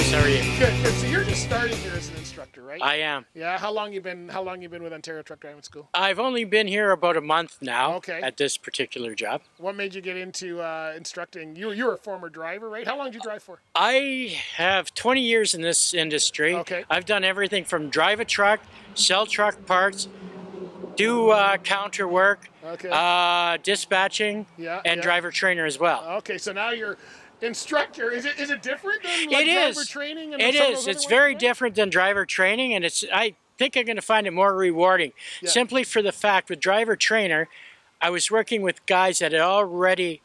Thanks. How are you? Good, good. So you're just starting here as an instructor, right? I am. Yeah. How long you been with Ontario Truck Driving School? I've only been here about a month now. Okay. At this particular job. What made you get into instructing? You were a former driver, right? How long did you drive for? I have 20 years in this industry. Okay. I've done everything from drive a truck, sell truck parts, do counter work, Okay. dispatching, and driver trainer as well. Okay, so now you're instructor. Is it different than It driver is. training? And It some of is. those It's other very ones, right? different than driver training, and I think I'm going to find it more rewarding. Yeah. Simply for the fact with driver trainer, I was working with guys that already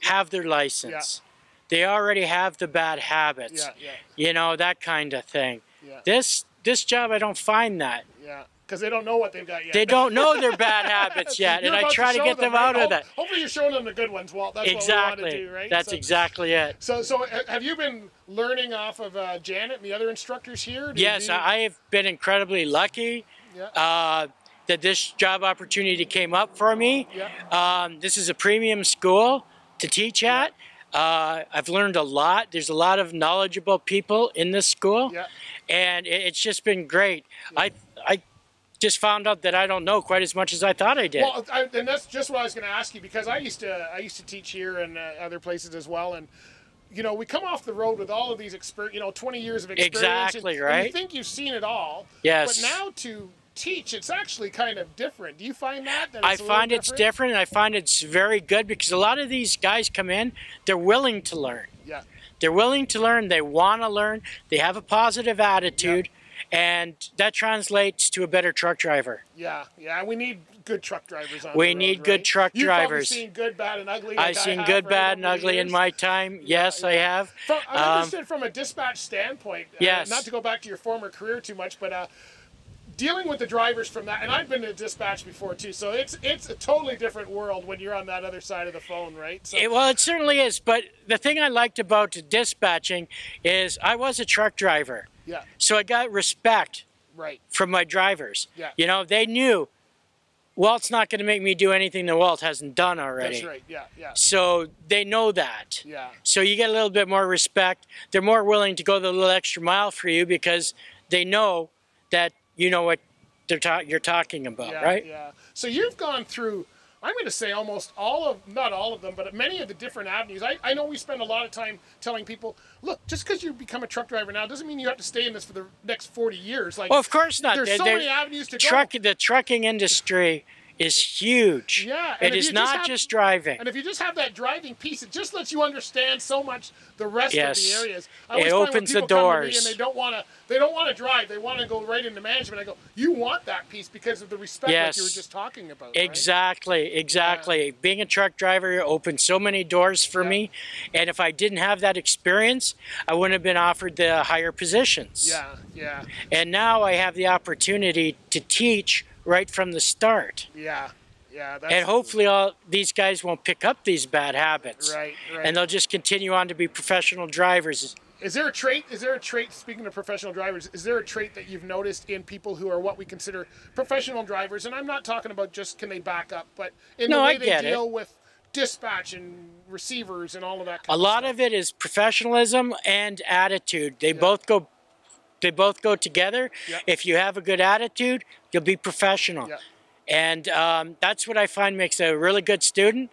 have their license. Yeah. They already have the bad habits. Yeah, You know, that kind of thing. yeah, This job, I don't find that. yeah. Because they don't know what they've got yet. They don't know their bad habits yet, You're and I about try to show get them right? out of that. Hopefully you're showing them the good ones, Walt. That's what we want to do, right? That's exactly it. So have you been learning off of Janet and the other instructors here? Yes, I have been incredibly lucky that this job opportunity came up for me. Yeah. This is a premium school to teach at. I've learned a lot. There's a lot of knowledgeable people in this school, and it's just been great. Yeah. I just found out that I don't know quite as much as I thought I did. Well, and that's just what I was going to ask you, because I used to teach here and other places as well, and you know, we come off the road with all of these 20 years of experience. Exactly, and right. you think you've seen it all. Yes. But now to teach, it's actually kind of different. Do you find that? I find it's different, and I find it's very good because a lot of these guys come in, they're willing to learn. Yeah. They're willing to learn, they want to learn, they have a positive attitude, and that translates to a better truck driver. Yeah, yeah, we need good truck drivers on We the road, need right? good truck You've drivers. You've seen good, bad, and ugly. I've seen good, bad, and ugly in my time. Yes, I have. I understood from a dispatch standpoint, yes. Not to go back to your former career too much, but dealing with the drivers from that, and I've been to dispatch before too, so it's a totally different world when you're on that other side of the phone, right? So, well, it certainly is, but the thing I liked about dispatching is I was a truck driver. Yeah. So I got respect from my drivers. Yeah. You know, they knew Walt's not going to make me do anything that Walt hasn't done already. That's right, yeah, yeah. So they know that. Yeah. So you get a little bit more respect. They're more willing to go the little extra mile for you because they know that you know what you're talking about, right? Yeah. So you've gone through, I'm going to say almost not all of them, but many of the different avenues. I know we spend a lot of time telling people, look, just because you become a truck driver now doesn't mean you have to stay in this for the next 40 years. Like, well, of course not. There's so many avenues to go. The trucking industry is huge. Yeah. It is not just driving. And if you just have that driving piece, it just lets you understand so much the rest of the areas. It opens the doors. And they don't want to drive. They want to go right into management. I go, you want that piece because of the respect like you were just talking about. Exactly, right? exactly. Yeah. Being a truck driver opened so many doors for me, and if I didn't have that experience, I wouldn't have been offered the higher positions. Yeah, yeah. And now I have the opportunity to teach right from the start. Yeah, yeah. And hopefully all these guys won't pick up these bad habits. Right. And they'll just continue on to be professional drivers. Is there a trait, speaking of professional drivers, is there a trait that you've noticed in people who are what we consider professional drivers? And I'm not talking about just can they back up, but in the way they deal with dispatch and receivers and all of that kind of stuff. A lot of it is professionalism and attitude. They both go together. Yeah. If you have a good attitude, you'll be professional. Yeah. And that's what I find makes a really good student,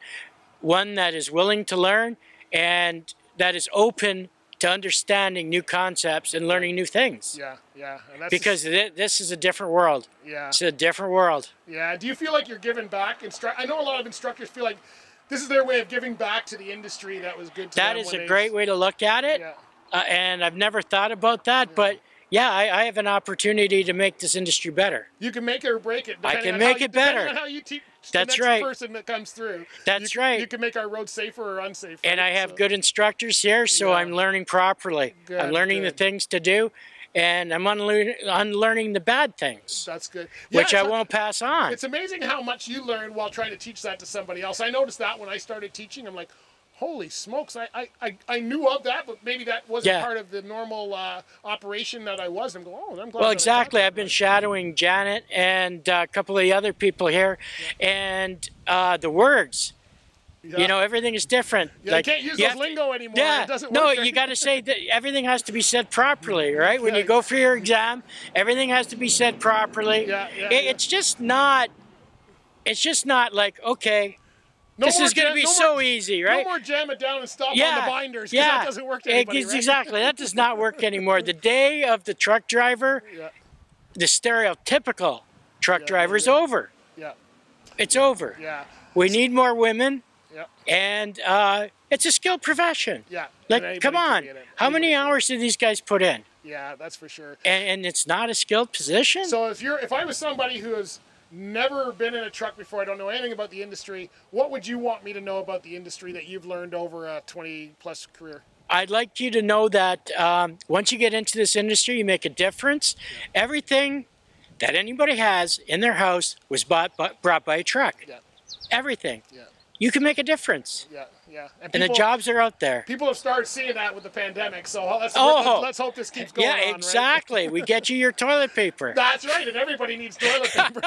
one that is willing to learn and that is open to understanding new concepts and learning new things. Yeah, yeah. And that's because this is a different world. Yeah. It's a different world. Yeah. Do you feel like you're giving back? I know a lot of instructors feel like this is their way of giving back to the industry that was good to them. That is a great way to look at it. Yeah. And I've never thought about that, but yeah, I have an opportunity to make this industry better. You can make it or break it. I can make it better. Depending on how you teach That's the right. next person that comes through. That's right. You can make our roads safer or unsafe. And I have good instructors here, so I'm learning properly. Good, I'm learning the things to do, and I'm unlearning the bad things. That's good. Which I won't pass on. It's amazing how much you learn while trying to teach that to somebody else. I noticed that when I started teaching. I'm like, holy smokes, I knew of that, but maybe that wasn't part of the normal operation that I was. I'm going, oh, I'm glad. Well, exactly. I've been shadowing Janet and a couple of the other people here, and the words Yeah. You know, everything is different. Yeah, like, you can't use those lingo anymore. Yeah, it doesn't no, work. You got to say that everything has to be said properly, right? When you go for your exam, everything has to be said properly. It's just not. It's just not like, okay, this is going to be so easy, right? No more jam it down and stop on the binders, because that doesn't work to anybody, right? Exactly. That does not work anymore. The day of the truck driver, the stereotypical truck driver is over. Yeah. It's over. Yeah. We need more women. Yeah. And it's a skilled profession. Yeah. Like, come on. How many hours do these guys put in? Yeah, that's for sure. And it's not a skilled position? So if I was somebody who has never been in a truck before, I don't know anything about the industry, what would you want me to know about the industry that you've learned over a 20-plus career? I'd like you to know that once you get into this industry, you make a difference. Yeah. Everything that anybody has in their house was brought by a truck. Yeah. Everything. Yeah. You can make a difference. Yeah, yeah. And the jobs are out there. People have started seeing that with the pandemic, so let's hope this keeps going on. Yeah, exactly. Right? We get you your toilet paper. That's right, and everybody needs toilet paper.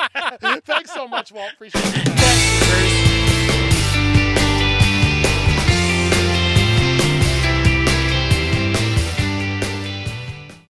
Thanks so much, Walt. Appreciate it. Thank you, Bruce.